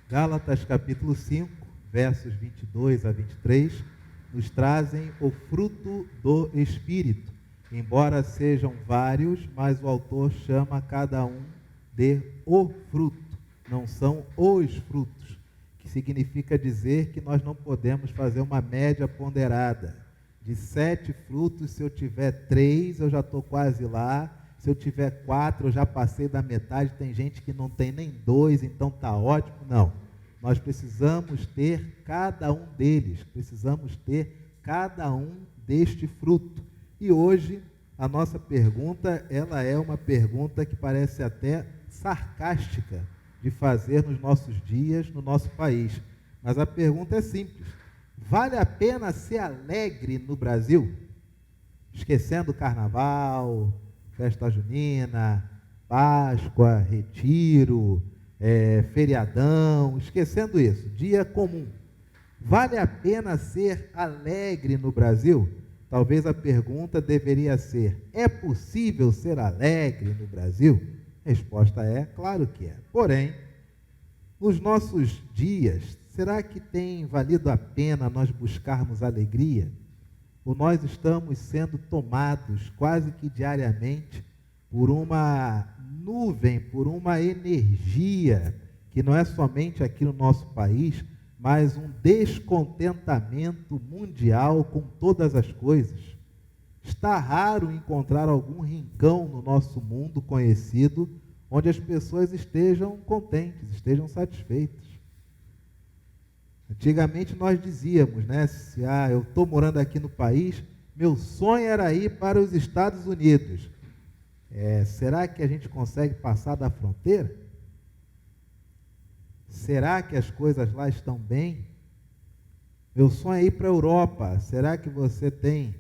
Gálatas capítulo 5, versos 22 a 23, nos trazem o fruto do Espírito. Embora sejam vários, mas o autor chama cada um de o fruto. Não são os frutos, que significa dizer que nós não podemos fazer uma média ponderada. De 7 frutos, se eu tiver 3, eu já estou quase lá. Se eu tiver 4, eu já passei da metade. Tem gente que não tem nem 2, então está ótimo. Não, nós precisamos ter cada um deles, precisamos ter cada um deste fruto. E hoje, a nossa pergunta, ela é uma pergunta que parece até sarcástica de fazer nos nossos dias, no nosso país. Mas a pergunta é simples: vale a pena ser alegre no Brasil? Esquecendo o carnaval, festa junina, Páscoa, retiro, feriadão, esquecendo isso, dia comum. Vale a pena ser alegre no Brasil? Talvez a pergunta deveria ser: é possível ser alegre no Brasil? A resposta é: claro que é. Porém, nos nossos dias, será que tem valido a pena nós buscarmos alegria? Ou nós estamos sendo tomados quase que diariamente por uma nuvem, por uma energia que não é somente aqui no nosso país, mas um descontentamento mundial com todas as coisas? Está raro encontrar algum rincão no nosso mundo conhecido onde as pessoas estejam contentes, estejam satisfeitas. Antigamente nós dizíamos, né? Eu estou morando aqui no país, meu sonho era ir para os Estados Unidos. Será que a gente consegue passar da fronteira? Será que as coisas lá estão bem? Meu sonho é ir para a Europa. Será que você tem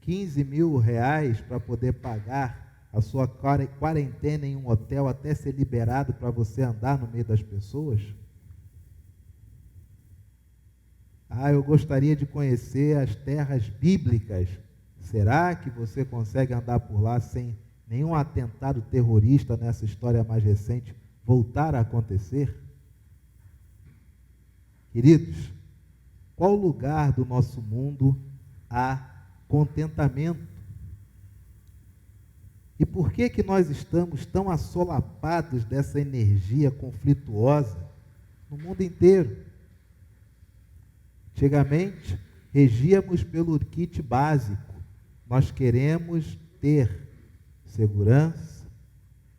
15 mil reais para poder pagar a sua quarentena em um hotel até ser liberado para você andar no meio das pessoas? Eu gostaria de conhecer as terras bíblicas. Será que você consegue andar por lá sem nenhum atentado terrorista nessa história mais recente voltar a acontecer? Queridos, qual lugar do nosso mundo há contentamento? E por que nós estamos tão assolapados dessa energia conflituosa no mundo inteiro? Antigamente, regíamos pelo kit básico. Nós queremos ter segurança,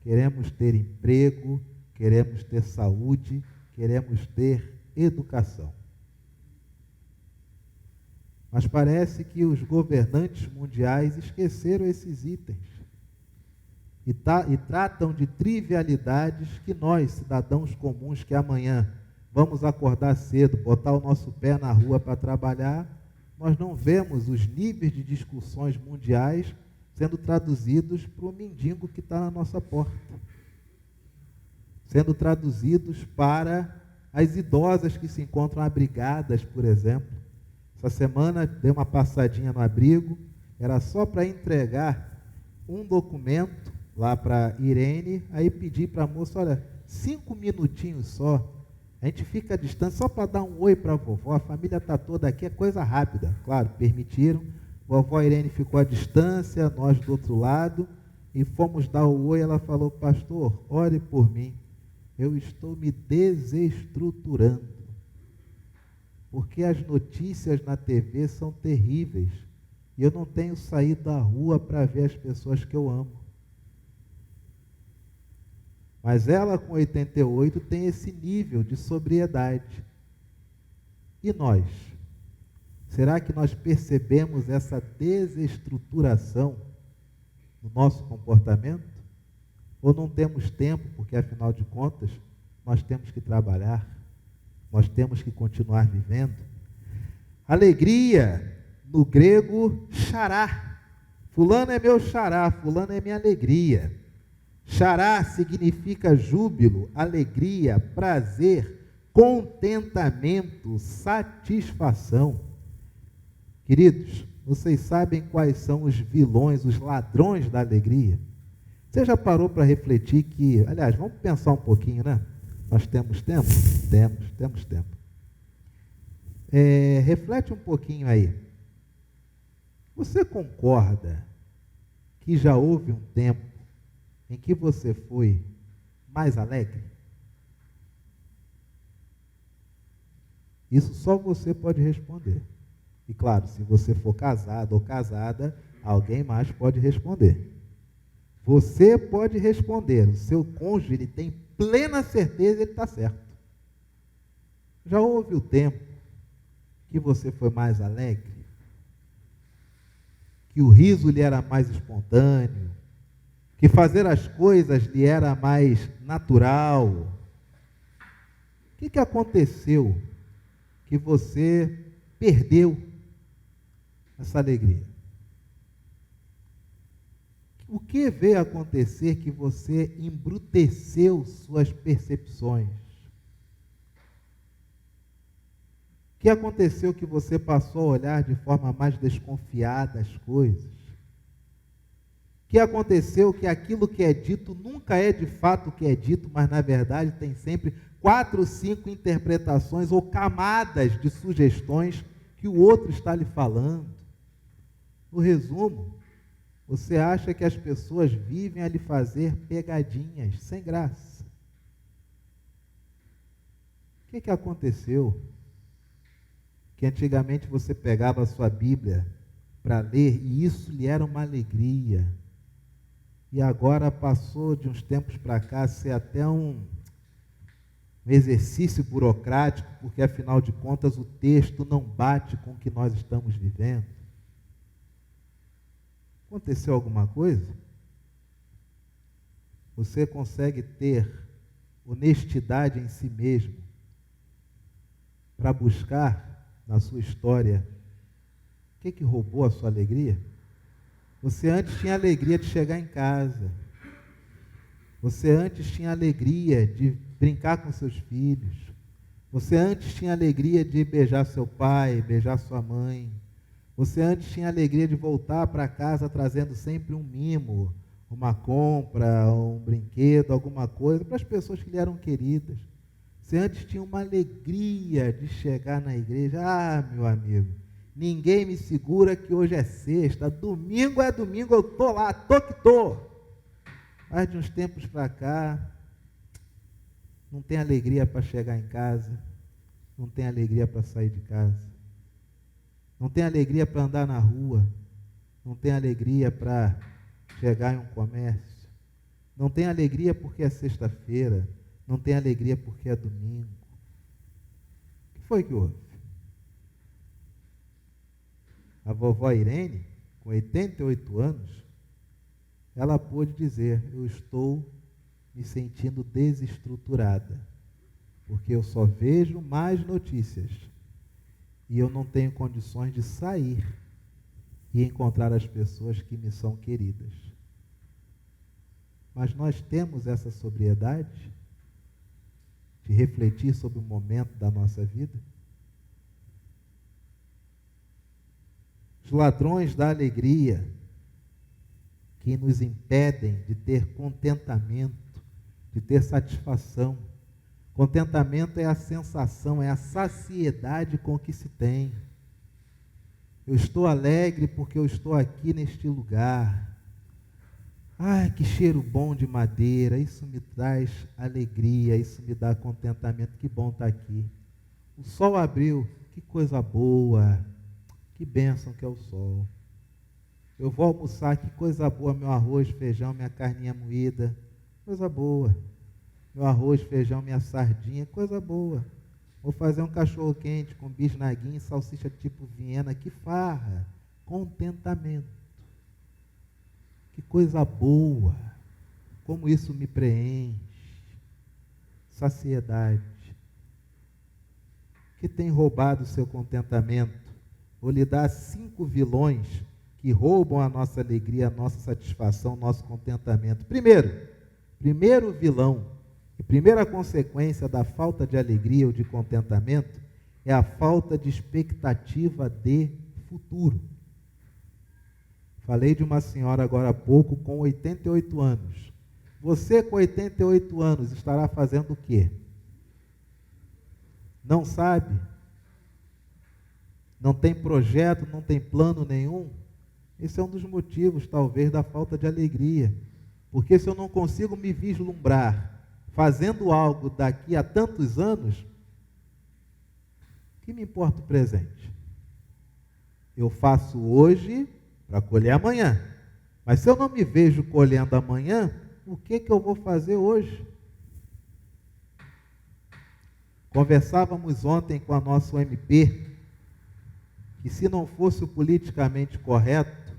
queremos ter emprego, queremos ter saúde, queremos ter educação. Mas parece que os governantes mundiais esqueceram esses itens e tratam de trivialidades que nós, cidadãos comuns, que amanhã vamos acordar cedo, botar o nosso pé na rua para trabalhar, nós não vemos os níveis de discussões mundiais sendo traduzidos para o mendigo que está na nossa porta, sendo traduzidos para as idosas que se encontram abrigadas, por exemplo. Essa semana dei uma passadinha no abrigo, era só para entregar um documento lá para Irene, aí pedi para a moça: olha, 5 minutinhos só, a gente fica à distância só para dar um oi para a vovó, a família está toda aqui, é coisa rápida. Claro, permitiram. Vovó Irene ficou à distância, nós do outro lado, e fomos dar o oi. Ela falou: pastor, ore por mim, eu estou me desestruturando, porque as notícias na TV são terríveis, e eu não tenho saído da rua para ver as pessoas que eu amo. Mas ela, com 88, tem esse nível de sobriedade. E nós? Será que nós percebemos essa desestruturação no nosso comportamento? Ou não temos tempo, porque afinal de contas, nós temos que trabalhar, nós temos que continuar vivendo? Alegria, no grego, xará. Fulano é meu xará, fulano é minha alegria. Xará significa júbilo, alegria, prazer, contentamento, satisfação. Queridos, vocês sabem quais são os vilões, os ladrões da alegria? Você já parou para refletir que, aliás, vamos pensar um pouquinho, né? Nós temos tempo? Temos tempo. Reflete um pouquinho aí. Você concorda que já houve um tempo em que você foi mais alegre? Isso só você pode responder. E claro, se você for casado ou casada, alguém mais pode responder. Você pode responder, o seu cônjuge ele tem plena certeza, ele está certo. Já houve o tempo que você foi mais alegre? Que o riso lhe era mais espontâneo? Que fazer as coisas lhe era mais natural? O que aconteceu que você perdeu essa alegria? O que veio acontecer que você embruteceu suas percepções? O que aconteceu que você passou a olhar de forma mais desconfiada as coisas? O que aconteceu que aquilo que é dito nunca é de fato o que é dito, mas na verdade tem sempre 4 ou 5 interpretações ou camadas de sugestões que o outro está lhe falando? No resumo, você acha que as pessoas vivem a lhe fazer pegadinhas sem graça. O que aconteceu? Que antigamente você pegava a sua Bíblia para ler e isso lhe era uma alegria. E agora passou de uns tempos para cá a ser até um exercício burocrático, porque afinal de contas o texto não bate com o que nós estamos vivendo. Aconteceu alguma coisa? Você consegue ter honestidade em si mesmo para buscar na sua história o que roubou a sua alegria? Você antes tinha alegria de chegar em casa. Você antes tinha alegria de brincar com seus filhos. Você antes tinha alegria de beijar seu pai, beijar sua mãe. Você antes tinha alegria de voltar para casa trazendo sempre um mimo, uma compra, um brinquedo, alguma coisa para as pessoas que lhe eram queridas. Você antes tinha uma alegria de chegar na igreja. Ah, meu amigo, ninguém me segura que hoje é sexta, domingo é domingo, eu estou lá, tô que tô. Mas de uns tempos para cá, não tem alegria para chegar em casa, não tem alegria para sair de casa. Não tem alegria para andar na rua, não tem alegria para chegar em um comércio, não tem alegria porque é sexta-feira, não tem alegria porque é domingo. O que foi que houve? A vovó Irene, com 88 anos, ela pôde dizer: eu estou me sentindo desestruturada, porque eu só vejo mais notícias. E eu não tenho condições de sair e encontrar as pessoas que me são queridas. Mas nós temos essa sobriedade de refletir sobre o momento da nossa vida? Os ladrões da alegria que nos impedem de ter contentamento, de ter satisfação. Contentamento é a sensação, é a saciedade com que se tem. Eu estou alegre porque eu estou aqui neste lugar. Ai, que cheiro bom de madeira, isso me traz alegria, isso me dá contentamento, que bom estar aqui. O sol abriu, que coisa boa, que bênção que é o sol. Eu vou almoçar, que coisa boa, meu arroz, feijão, minha carninha moída, coisa boa. Meu arroz, feijão, minha sardinha, coisa boa. Vou fazer um cachorro quente com bisnaguinha e salsicha tipo Viena, que farra, contentamento. Que coisa boa, como isso me preenche. Saciedade. Que tem roubado o seu contentamento? Vou lhe dar 5 vilões que roubam a nossa alegria, a nossa satisfação, o nosso contentamento. Primeiro vilão, e primeira consequência da falta de alegria ou de contentamento é a falta de expectativa de futuro. Falei de uma senhora agora há pouco com 88 anos. Você com 88 anos estará fazendo o quê? Não sabe? Não tem projeto, não tem plano nenhum? Esse é um dos motivos, talvez, da falta de alegria. Porque se eu não consigo me vislumbrar fazendo algo daqui a tantos anos, que me importa o presente? Eu faço hoje para colher amanhã. Mas se eu não me vejo colhendo amanhã, o que eu vou fazer hoje? Conversávamos ontem com a nossa UMP, que se não fosse o politicamente correto,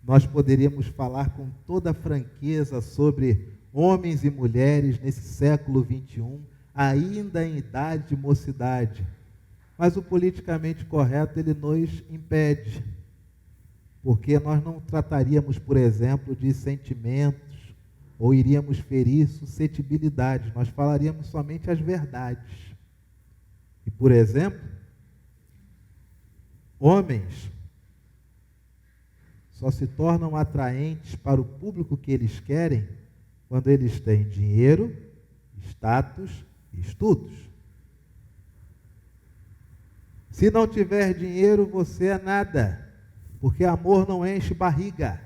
nós poderíamos falar com toda franqueza sobre homens e mulheres nesse século XXI, ainda em idade de mocidade. Mas o politicamente correto, ele nos impede, porque nós não trataríamos, por exemplo, de sentimentos, ou iríamos ferir suscetibilidades, nós falaríamos somente as verdades. E, por exemplo, homens só se tornam atraentes para o público que eles querem quando eles têm dinheiro, status e estudos. Se não tiver dinheiro, você é nada, porque amor não enche barriga.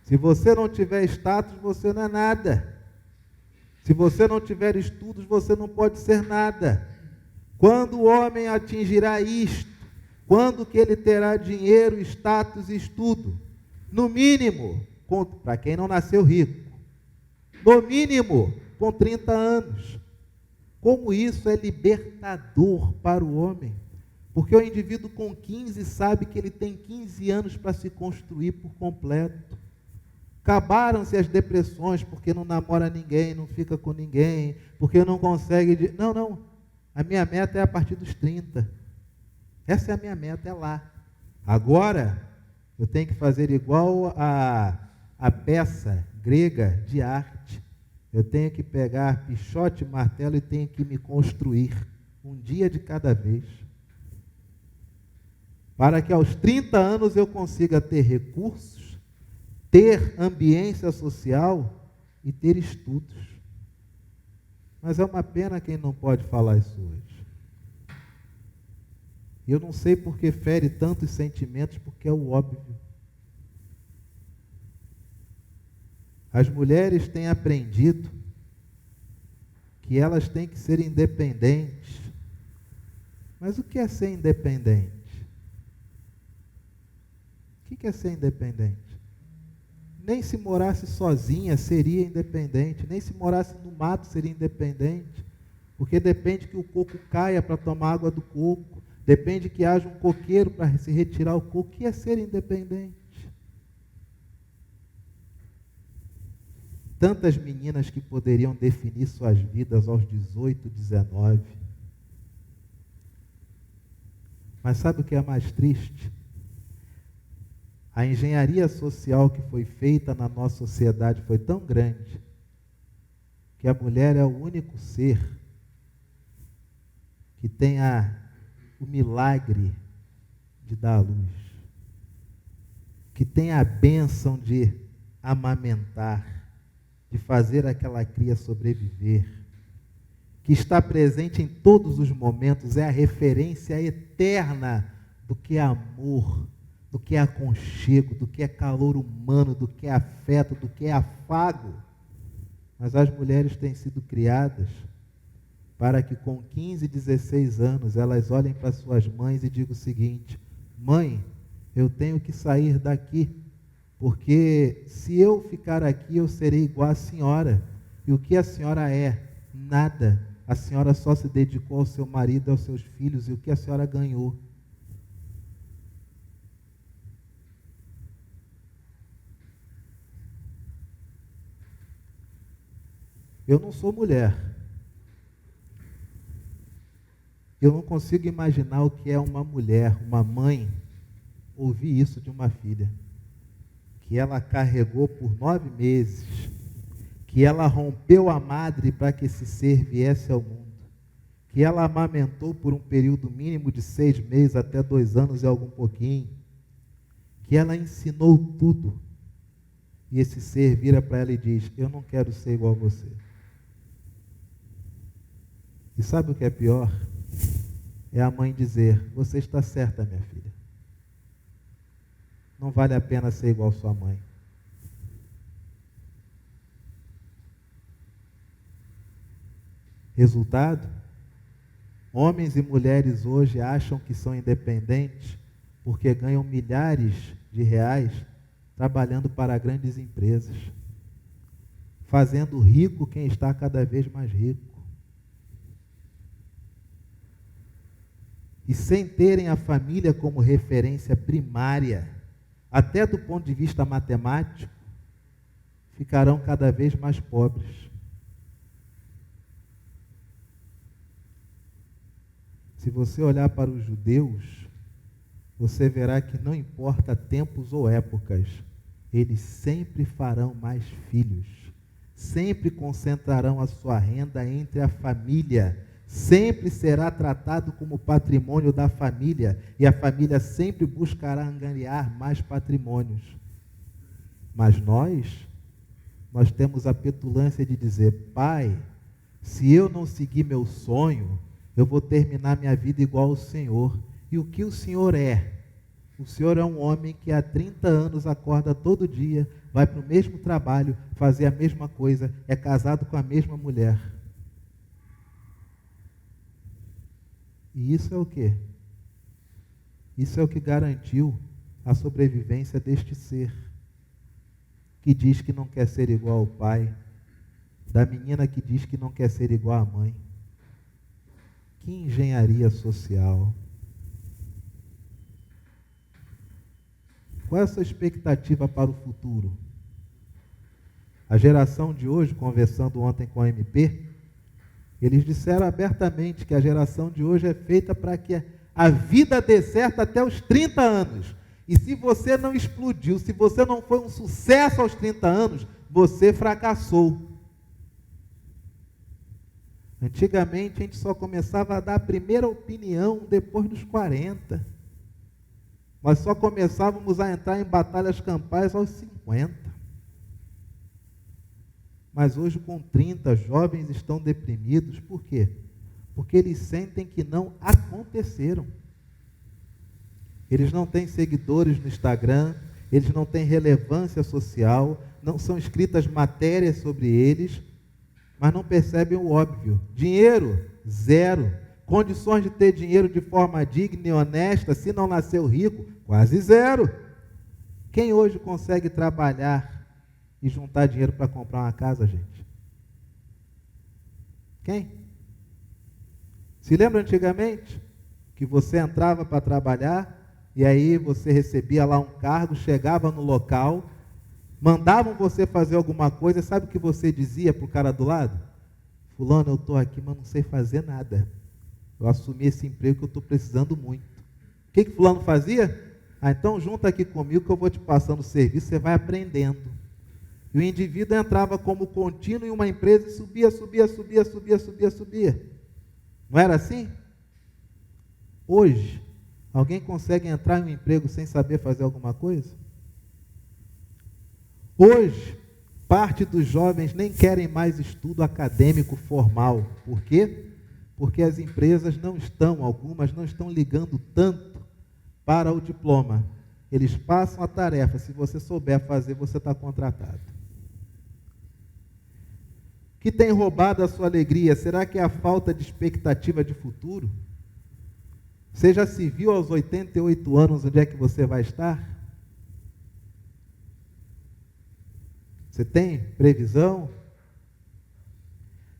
Se você não tiver status, você não é nada. Se você não tiver estudos, você não pode ser nada. Quando o homem atingirá isto, quando que ele terá dinheiro, status e estudo? No mínimo, para quem não nasceu rico, no mínimo, com 30 anos. Como isso é libertador para o homem? Porque o indivíduo com 15 sabe que ele tem 15 anos para se construir por completo. Acabaram-se as depressões porque não namora ninguém, não fica com ninguém, porque não consegue... Não. A minha meta é a partir dos 30. Essa é a minha meta, é lá. Agora, eu tenho que fazer igual a peça grega de arte. Eu tenho que pegar pichote e martelo e tenho que me construir um dia de cada vez. Para que aos 30 anos eu consiga ter recursos, ter ambiência social e ter estudos. Mas é uma pena quem não pode falar isso hoje. Eu não sei por que fere tantos sentimentos, porque é o óbvio. As mulheres têm aprendido que elas têm que ser independentes. Mas o que é ser independente? O que é ser independente? Nem se morasse sozinha seria independente, nem se morasse no mato seria independente, porque depende que o coco caia para tomar água do coco, depende que haja um coqueiro para se retirar o coco. O que é ser independente? Tantas meninas que poderiam definir suas vidas aos 18, 19. Mas sabe o que é mais triste? A engenharia social que foi feita na nossa sociedade foi tão grande que a mulher é o único ser que tem o milagre de dar à luz, que tem a bênção de amamentar, de fazer aquela cria sobreviver, que está presente em todos os momentos, é a referência eterna do que é amor, do que é aconchego, do que é calor humano, do que é afeto, do que é afago. Mas as mulheres têm sido criadas para que com 15, 16 anos elas olhem para suas mães e digam o seguinte: mãe, eu tenho que sair daqui, porque se eu ficar aqui eu serei igual à senhora. E o que a senhora é? Nada. A senhora só se dedicou ao seu marido e aos seus filhos, e o que a senhora ganhou? Eu não sou mulher. Eu não consigo imaginar o que é uma mulher, uma mãe, ouvir isso de uma filha. Que ela carregou por 9 meses, que ela rompeu a madre para que esse ser viesse ao mundo, que ela amamentou por um período mínimo de 6 meses até 2 anos e algum pouquinho, que ela ensinou tudo, e esse ser vira para ela e diz: eu não quero ser igual a você. E sabe o que é pior? É a mãe dizer: você está certa, minha filha. Não vale a pena ser igual sua mãe. Resultado? Homens e mulheres hoje acham que são independentes porque ganham milhares de reais trabalhando para grandes empresas, fazendo rico quem está cada vez mais rico. E sem terem a família como referência primária, até do ponto de vista matemático, ficarão cada vez mais pobres. Se você olhar para os judeus, você verá que não importa tempos ou épocas, eles sempre farão mais filhos, sempre concentrarão a sua renda entre a família, sempre será tratado como patrimônio da família, e a família sempre buscará angariar mais patrimônios. Mas nós temos a petulância de dizer: pai, se eu não seguir meu sonho, eu vou terminar minha vida igual ao Senhor. E o que o Senhor é? O Senhor é um homem que há 30 anos acorda todo dia, vai para o mesmo trabalho, fazer a mesma coisa, é casado com a mesma mulher. E isso é o quê? Isso é o que garantiu a sobrevivência deste ser, que diz que não quer ser igual ao pai, da menina que diz que não quer ser igual à mãe. Que engenharia social! Qual é a sua expectativa para o futuro? A geração de hoje, conversando ontem com a MP, eles disseram abertamente que a geração de hoje é feita para que a vida dê certo até os 30 anos. E se você não explodiu, se você não foi um sucesso aos 30 anos, você fracassou. Antigamente a gente só começava a dar a primeira opinião depois dos 40. Nós só começávamos a entrar em batalhas campais aos 50. Mas hoje, com 30, jovens estão deprimidos. Por quê? Porque eles sentem que não aconteceram. Eles não têm seguidores no Instagram, eles não têm relevância social, não são escritas matérias sobre eles, mas não percebem o óbvio. Dinheiro, zero. Condições de ter dinheiro de forma digna e honesta, se não nasceu rico, quase zero. Quem hoje consegue trabalhar e juntar dinheiro para comprar uma casa, gente? Quem? Se lembra antigamente que você entrava para trabalhar e aí você recebia lá um cargo, chegava no local, mandavam você fazer alguma coisa, sabe o que você dizia para o cara do lado? Fulano, eu estou aqui, mas não sei fazer nada. Eu assumi esse emprego que eu estou precisando muito. O que fulano fazia? Então junta aqui comigo que eu vou te passando o serviço, você vai aprendendo. E o indivíduo entrava como contínuo em uma empresa e subia. Não era assim? Hoje, alguém consegue entrar em um emprego sem saber fazer alguma coisa? Hoje, parte dos jovens nem querem mais estudo acadêmico formal. Por quê? Porque as empresas algumas não estão ligando tanto para o diploma. Eles passam a tarefa, se você souber fazer, você está contratado. O que tem roubado a sua alegria? Será que é a falta de expectativa de futuro? Você já se viu aos 88 anos onde é que você vai estar? Você tem previsão?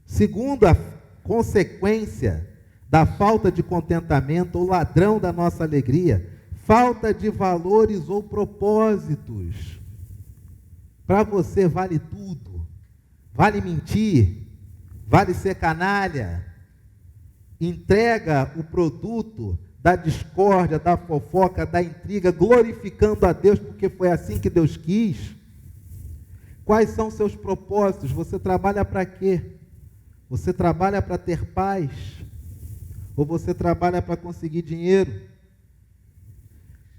Segundo, a consequência da falta de contentamento, ou ladrão da nossa alegria, falta de valores ou propósitos. Para você vale tudo. Vale mentir, vale ser canalha. Entrega o produto da discórdia, da fofoca, da intriga, glorificando a Deus porque foi assim que Deus quis. Quais são seus propósitos? Você trabalha para quê? Você trabalha para ter paz? Ou você trabalha para conseguir dinheiro?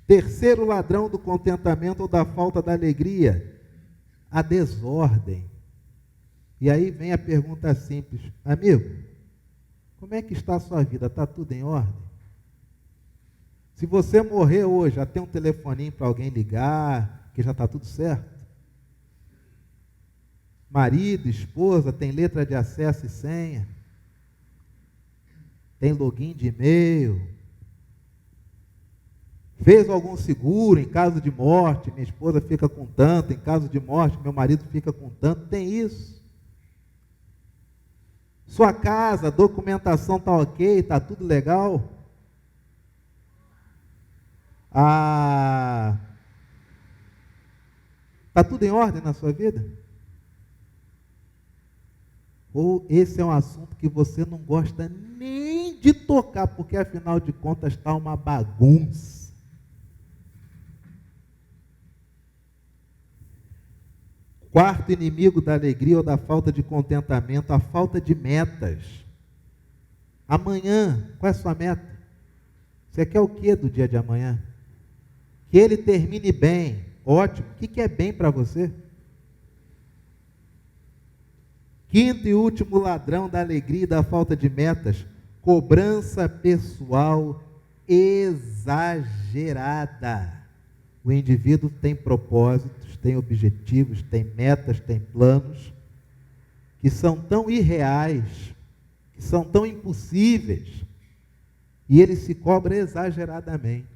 Terceiro ladrão do contentamento ou da falta da alegria, a desordem. E aí vem a pergunta simples: amigo, Como é que está a sua vida? Está tudo em ordem? Se você morrer hoje, já tem um telefoninho para alguém ligar, que já está tudo certo? Marido, esposa, tem letra de acesso e senha? Tem login de e-mail? Fez algum seguro em caso de morte? Minha esposa fica com tanto, em caso de morte, meu marido fica com tanto. Tem isso. Sua casa, a documentação está ok, está tudo legal? Está tudo em ordem na sua vida? Ou esse é um assunto que você não gosta nem de tocar, porque afinal de contas está uma bagunça. Quarto inimigo da alegria ou da falta de contentamento, a falta de metas. Amanhã, qual é a sua meta? Você quer o que do dia de amanhã? Que ele termine bem, ótimo. O que é bem para você? Quinto e último ladrão da alegria e da falta de metas, cobrança pessoal exagerada. O indivíduo tem propósitos, tem objetivos, tem metas, tem planos, que são tão irreais, que são tão impossíveis, e ele se cobra exageradamente.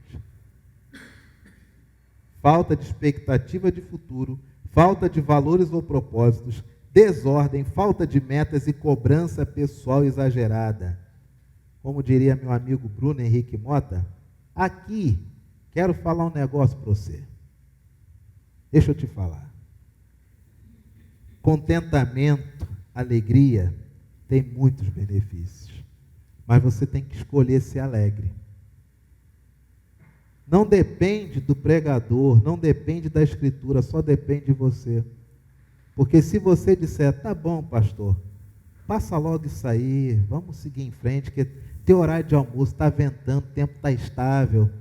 Falta de expectativa de futuro, falta de valores ou propósitos, desordem, falta de metas e cobrança pessoal exagerada. Como diria meu amigo Bruno Henrique Mota, aqui quero falar um negócio para você. Deixa eu te falar. Contentamento, alegria, tem muitos benefícios, mas você tem que escolher ser alegre. Não depende do pregador, não depende da escritura, só depende de você. Porque se você disser, tá bom, pastor, passa logo isso aí, vamos seguir em frente, que tem horário de almoço, está ventando, o tempo está estável.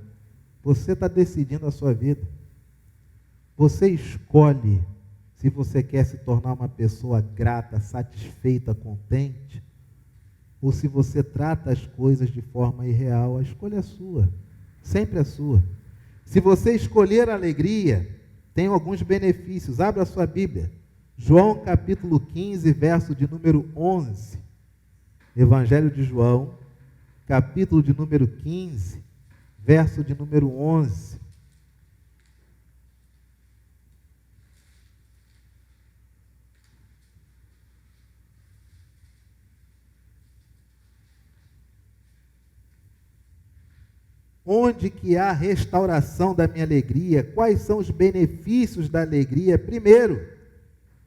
Você está decidindo a sua vida. Você escolhe se você quer se tornar uma pessoa grata, satisfeita, contente, ou se você trata as coisas de forma irreal. A escolha é sua, sempre é sua. Se você escolher a alegria, tem alguns benefícios. Abra a sua Bíblia. João capítulo 15, verso de número 11. Evangelho de João, capítulo de número 15, verso de número 11. Onde que há restauração da minha alegria? Quais são os benefícios da alegria? Primeiro,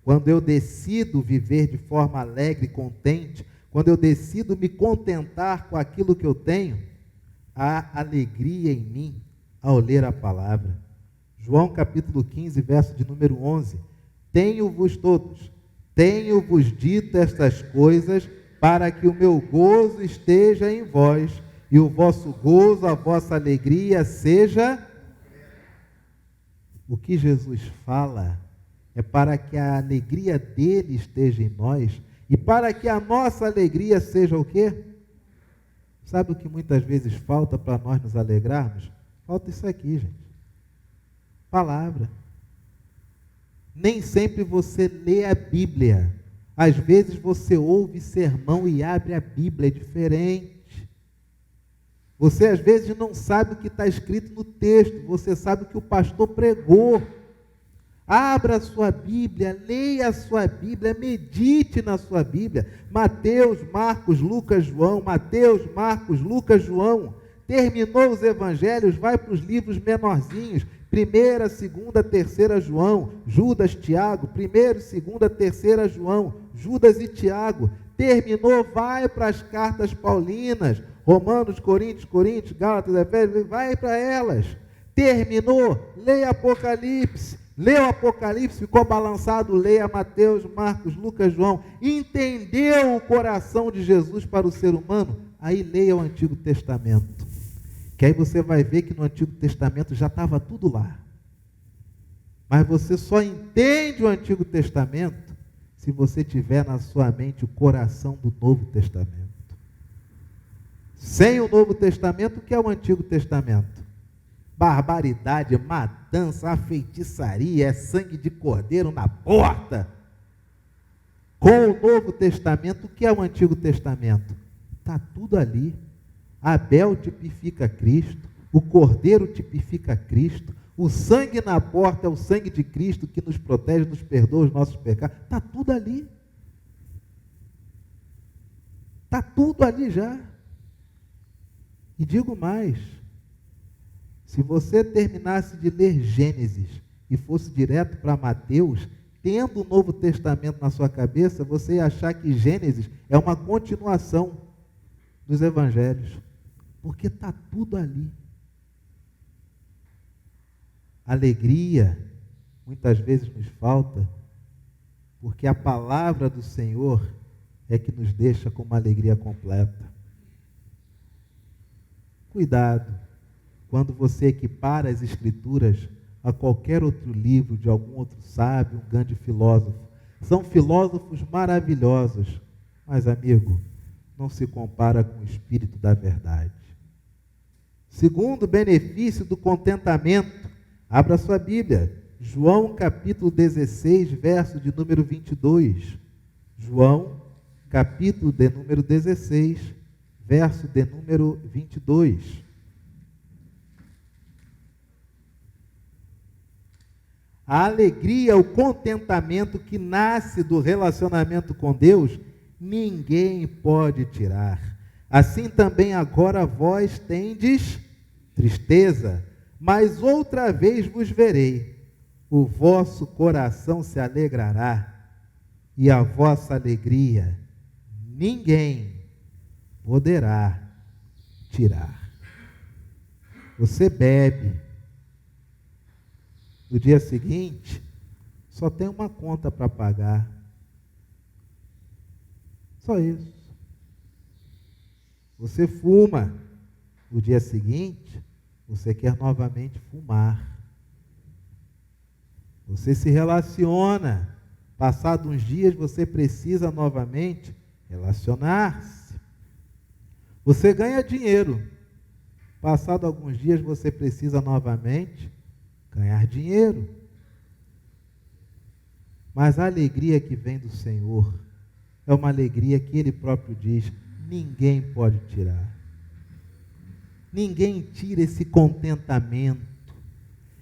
quando eu decido viver de forma alegre e contente, quando eu decido me contentar com aquilo que eu tenho, há alegria em mim ao ler a palavra. João capítulo 15, verso de número 11. Tenho-vos dito estas coisas para que o meu gozo esteja em vós e o vosso gozo, a vossa alegria seja... O que Jesus fala é para que a alegria dele esteja em nós e para que a nossa alegria seja o quê? Sabe o que muitas vezes falta para nós nos alegrarmos? Falta isso aqui, gente. Palavra. Nem sempre você lê a Bíblia. Às vezes você ouve sermão e abre a Bíblia, é diferente. Você às vezes não sabe o que está escrito no texto, você sabe o que o pastor pregou. Abra a sua Bíblia, leia a sua Bíblia, medite na sua Bíblia. Mateus, Marcos, Lucas, João, Mateus, Marcos, Lucas, João. Terminou os evangelhos, vai para os livros menorzinhos. 1ª, 2ª, 3ª João, Judas, Tiago. 1ª, 2ª, 3ª João, Judas e Tiago. Terminou, vai para as cartas paulinas. Romanos, Coríntios, Gálatas, Efésios, vai para elas. Terminou, leia Apocalipse. Leu Apocalipse, ficou balançado, leia Mateus, Marcos, Lucas, João. Entendeu o coração de Jesus para o ser humano? Aí leia o Antigo Testamento. Que aí você vai ver que no Antigo Testamento já estava tudo lá. Mas você só entende o Antigo Testamento se você tiver na sua mente o coração do Novo Testamento. Sem o Novo Testamento, o que é o Antigo Testamento? Barbaridade, matança, a feitiçaria, é sangue de cordeiro na porta. Com o Novo Testamento, o que é o Antigo Testamento? Está tudo ali. Abel tipifica Cristo, o cordeiro tipifica Cristo, o sangue na porta é o sangue de Cristo que nos protege, nos perdoa os nossos pecados. Está tudo ali. Está tudo ali já. E digo mais, se você terminasse de ler Gênesis e fosse direto para Mateus, tendo o Novo Testamento na sua cabeça, você ia achar que Gênesis é uma continuação dos Evangelhos, porque está tudo ali. Alegria, muitas vezes nos falta, porque a palavra do Senhor é que nos deixa com uma alegria completa. Cuidado, quando você equipara as Escrituras a qualquer outro livro de algum outro sábio, um grande filósofo. São filósofos maravilhosos, mas, amigo, não se compara com o Espírito da verdade. Segundo benefício do contentamento, abra sua Bíblia, João capítulo 16, verso de número 22. João capítulo de número 16, verso de número 22. A alegria, o contentamento que nasce do relacionamento com Deus, ninguém pode tirar. Assim também agora vós tendes tristeza, mas outra vez vos verei, o vosso coração se alegrará, e a vossa alegria ninguém poderá tirar. Você bebe, no dia seguinte, só tem uma conta para pagar. Só isso. Você fuma, no dia seguinte, você quer novamente fumar. Você se relaciona, passados uns dias você precisa novamente relacionar-se. Você ganha dinheiro, passado alguns dias você precisa novamente ganhar dinheiro. Mas a alegria que vem do Senhor é uma alegria que Ele próprio diz, ninguém pode tirar. Ninguém tira esse contentamento.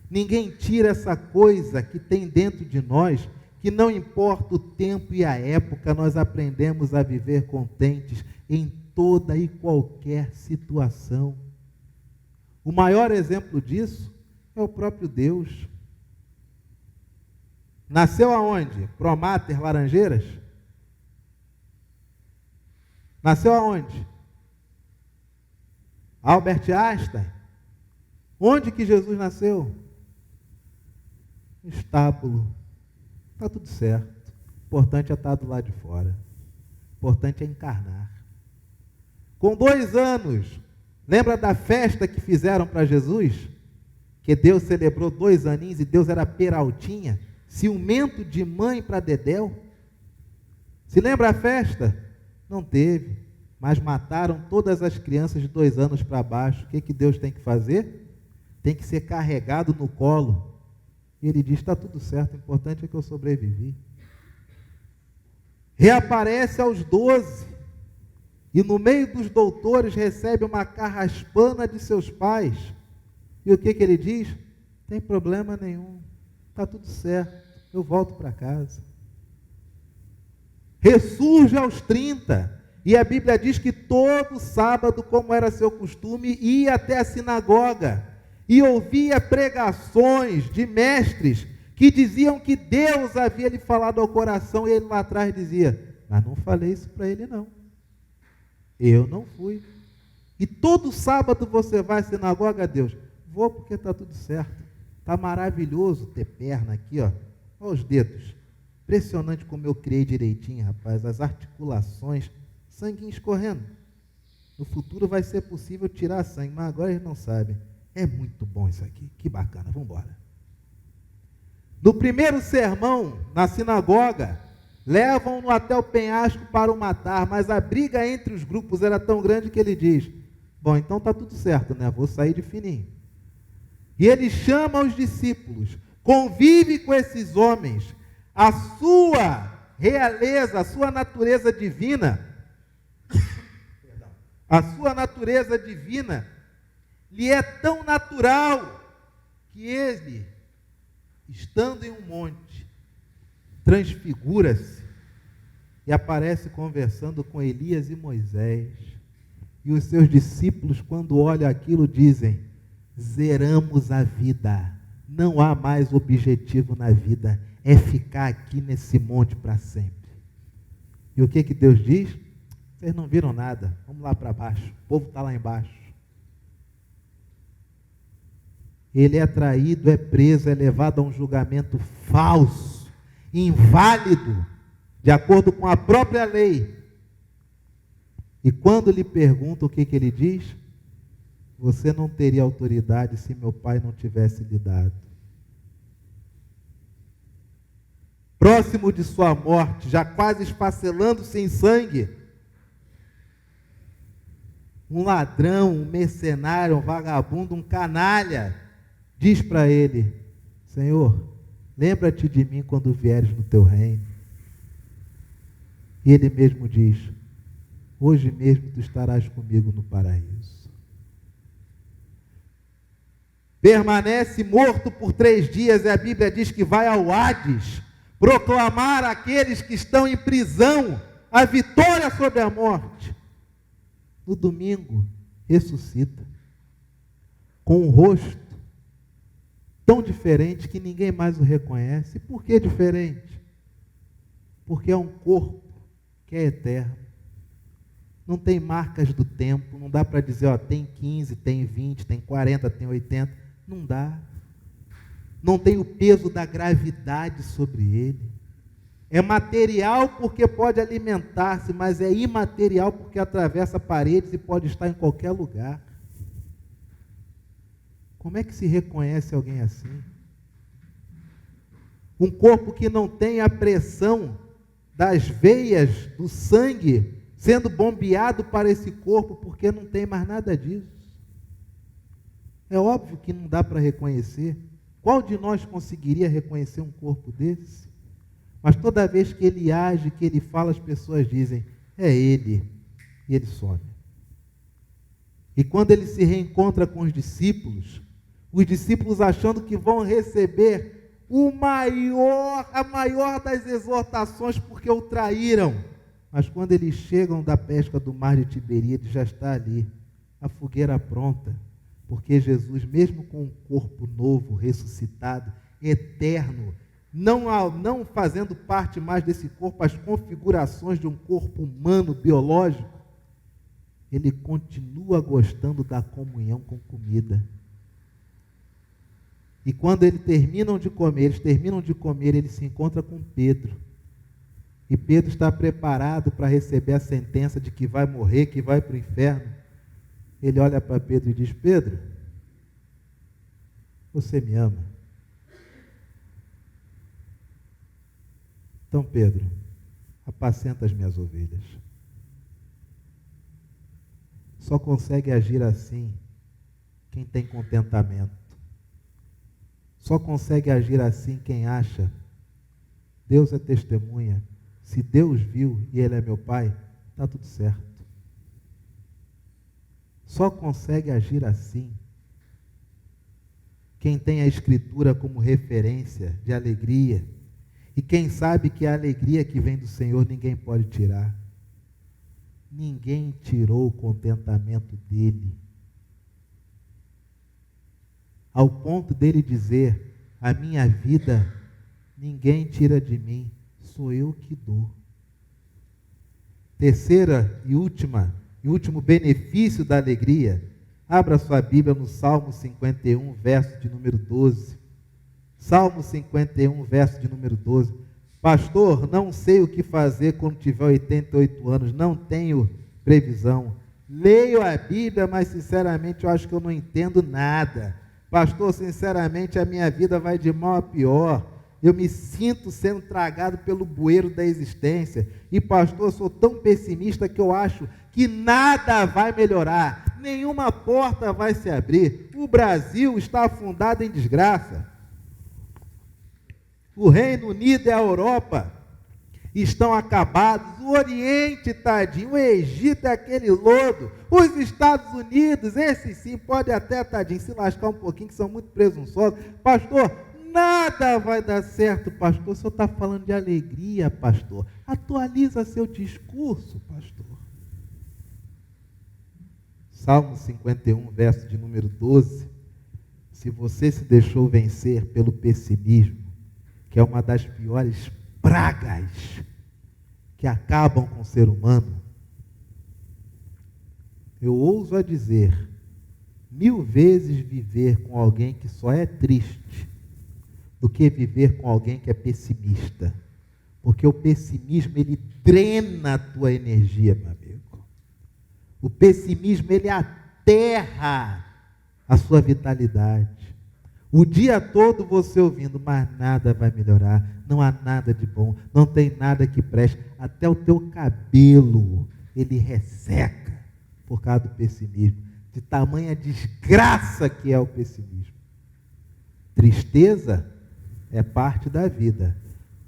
Ninguém tira essa coisa que tem dentro de nós, que não importa o tempo e a época, nós aprendemos a viver contentes em toda e qualquer situação. O maior exemplo disso é o próprio Deus. Nasceu aonde? Promáter, Laranjeiras? Nasceu aonde? Albert Einstein? Onde que Jesus nasceu? No estábulo. Está tudo certo. O importante é estar do lado de fora. O importante é encarnar. Com 2 anos, lembra da festa que fizeram para Jesus? Que Deus celebrou 2 aninhos e Deus era peraltinha, ciumento de mãe para Dedéu. Se lembra a festa? Não teve, mas mataram todas as crianças de 2 anos para baixo. O que Deus tem que fazer? Tem que ser carregado no colo. E ele diz, está tudo certo, o importante é que eu sobrevivi. Reaparece aos 12, e no meio dos doutores recebe uma carraspana de seus pais. E o que ele diz? Tem problema nenhum, está tudo certo, eu volto para casa. Ressurge aos 30, e a Bíblia diz que todo sábado, como era seu costume, ia até a sinagoga, e ouvia pregações de mestres, que diziam que Deus havia lhe falado ao coração, e ele lá atrás dizia, mas não falei isso para ele não, eu não fui. E todo sábado você vai à sinagoga, Deus? Vou porque está tudo certo. Está maravilhoso ter perna aqui, ó. Olha os dedos. Impressionante como eu criei direitinho, rapaz. As articulações, sanguinho escorrendo. No futuro vai ser possível tirar sangue, mas agora eles não sabem. É muito bom isso aqui. Que bacana. Vamos embora. No primeiro sermão, na sinagoga, levam-no até o penhasco para o matar, mas a briga entre os grupos era tão grande que ele diz, Bom, então está tudo certo, né? Vou sair de fininho. E ele chama os discípulos, convive com esses homens, a sua realeza, a sua natureza divina, lhe é tão natural que ele, estando em um monte, transfigura-se e aparece conversando com Elias e Moisés. E os seus discípulos, quando olham aquilo, dizem: zeramos a vida, não há mais objetivo na vida, é ficar aqui nesse monte para sempre. E o que Deus diz? Vocês não viram nada, vamos lá para baixo, o povo está lá embaixo. Ele é traído, é preso, é levado a um julgamento falso, inválido, de acordo com a própria lei. E quando lhe perguntam o que ele diz? Você não teria autoridade se meu pai não tivesse lhe dado. Próximo de sua morte, já quase esfacelando-se em sangue, um ladrão, um mercenário, um vagabundo, um canalha, diz para ele: Senhor, lembra-te de mim quando vieres no teu reino. E ele mesmo diz: hoje mesmo tu estarás comigo no paraíso. Permanece morto por 3 dias, e a Bíblia diz que vai ao Hades proclamar àqueles que estão em prisão a vitória sobre a morte. No domingo, ressuscita, com um rosto tão diferente que ninguém mais o reconhece. Por que diferente? Porque é um corpo que é eterno. Não tem marcas do tempo, não dá para dizer, ó, tem 15, tem 20, tem 40, tem 80, não dá. Não tem o peso da gravidade sobre ele. É material porque pode alimentar-se, mas é imaterial porque atravessa paredes e pode estar em qualquer lugar. Como é que se reconhece alguém assim? Um corpo que não tem a pressão das veias do sangue sendo bombeado para esse corpo, porque não tem mais nada disso. É óbvio que não dá para reconhecer. Qual de nós conseguiria reconhecer um corpo desse? Mas toda vez que ele age, que ele fala, as pessoas dizem: é ele. E ele some. E quando ele se reencontra com os discípulos achando que vão receber a maior das exortações, porque o traíram. Mas quando eles chegam da pesca do mar de Tiberíades, já está ali, a fogueira pronta, porque Jesus, mesmo com um corpo novo, ressuscitado, eterno, não fazendo parte mais desse corpo, as configurações de um corpo humano, biológico, ele continua gostando da comunhão com comida. E quando eles terminam de comer, ele se encontra com Pedro. E Pedro está preparado para receber a sentença de que vai morrer, que vai para o inferno. Ele olha para Pedro e diz: Pedro, você me ama? Então, Pedro, apacenta as minhas ovelhas. Só consegue agir assim quem tem contentamento. Só consegue agir assim quem acha: Deus é testemunha, se Deus viu e Ele é meu Pai, está tudo certo. Só consegue agir assim quem tem a Escritura como referência de alegria, e quem sabe que a alegria que vem do Senhor ninguém pode tirar. Ninguém tirou o contentamento dele, ao ponto dele dizer: a minha vida ninguém tira de mim, sou eu que dou. Terceira e último benefício da alegria. Abra sua Bíblia no Salmo 51, verso de número 12. Salmo 51, verso de número 12. Pastor, não sei o que fazer quando tiver 88 anos, não tenho previsão. Leio a Bíblia, mas sinceramente eu acho que eu não entendo nada. Pastor, sinceramente a minha vida vai de mal a pior. Eu me sinto sendo tragado pelo bueiro da existência. E pastor, eu sou tão pessimista que eu acho que nada vai melhorar. nenhuma porta vai se abrir. O Brasil está afundado em desgraça. O Reino Unido e a Europa estão acabados. O Oriente, tadinho, o Egito é aquele lodo. Os Estados Unidos, esses sim, podem até, tadinho, se lascar um pouquinho, que são muito presunçosos. Pastor, nada vai dar certo, pastor. O senhor está falando de alegria, pastor. Atualiza seu discurso, pastor. Salmo 51, verso de número 12. Se você se deixou vencer pelo pessimismo, que é uma das piores pragas que acabam com o ser humano, eu ouso a dizer, 1000 vezes viver com alguém que só é triste, do que viver com alguém que é pessimista. Porque o pessimismo, ele drena a tua energia, meu amigo. O pessimismo, ele aterra a sua vitalidade. O dia todo você ouvindo, mas nada vai melhorar, não há nada de bom, não tem nada que preste. Até o teu cabelo, ele resseca por causa do pessimismo. De tamanha desgraça que é o pessimismo. Tristeza é parte da vida.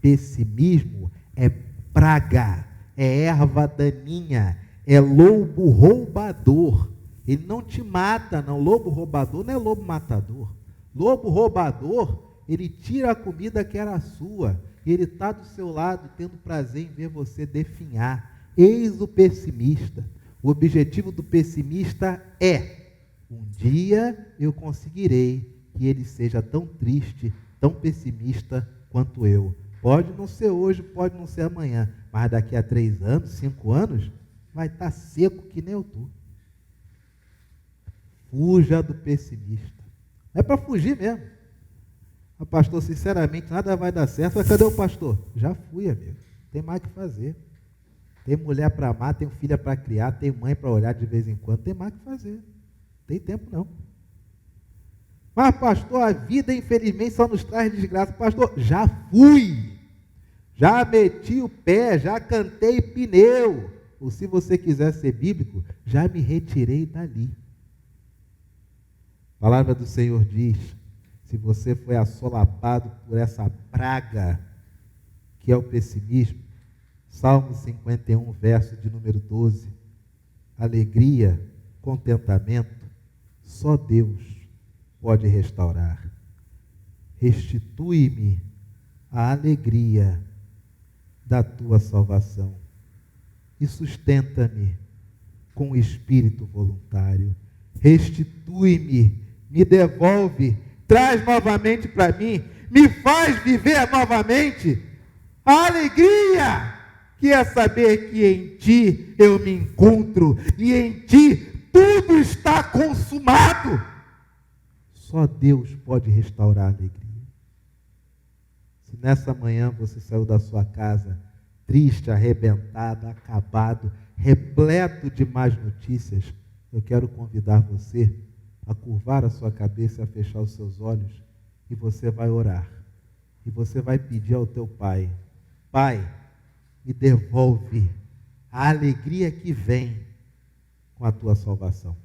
Pessimismo é praga, é erva daninha, é lobo roubador. Ele não te mata, não. Lobo roubador não é lobo matador. Lobo roubador, ele tira a comida que era sua, e ele está do seu lado, tendo prazer em ver você definhar. Eis o pessimista. O objetivo do pessimista é, um dia eu conseguirei que ele seja tão triste, tão pessimista quanto eu. Pode não ser hoje, pode não ser amanhã, mas daqui a 3 anos, 5 anos, vai estar seco que nem eu estou. Fuja do pessimista. É para fugir mesmo. Ah, pastor, sinceramente, nada vai dar certo. Mas cadê o pastor? Já fui, amigo. Tem mais o que fazer. Tem mulher para amar, tem filha para criar, tem mãe para olhar de vez em quando. Tem mais o que fazer. Tem tempo não. Mas, pastor, a vida, infelizmente, só nos traz desgraça. Pastor, já fui. Já meti o pé, já cantei pneu. Ou se você quiser ser bíblico, já me retirei dali. A palavra do Senhor diz, se você foi assolapado por essa praga, que é o pessimismo, Salmo 51, verso de número 12, alegria, contentamento, só Deus pode restaurar. Restitui-me a alegria da tua salvação e sustenta-me com o espírito voluntário. Restitui-me, me devolve, traz novamente para mim, me faz viver novamente a alegria, que é saber que em ti eu me encontro e em ti tudo está consumado. Só Deus pode restaurar a alegria. Se nessa manhã você saiu da sua casa triste, arrebentado, acabado, repleto de más notícias, eu quero convidar você a curvar a sua cabeça e a fechar os seus olhos, e você vai orar. E você vai pedir ao teu Pai, Pai, me devolve a alegria que vem com a tua salvação.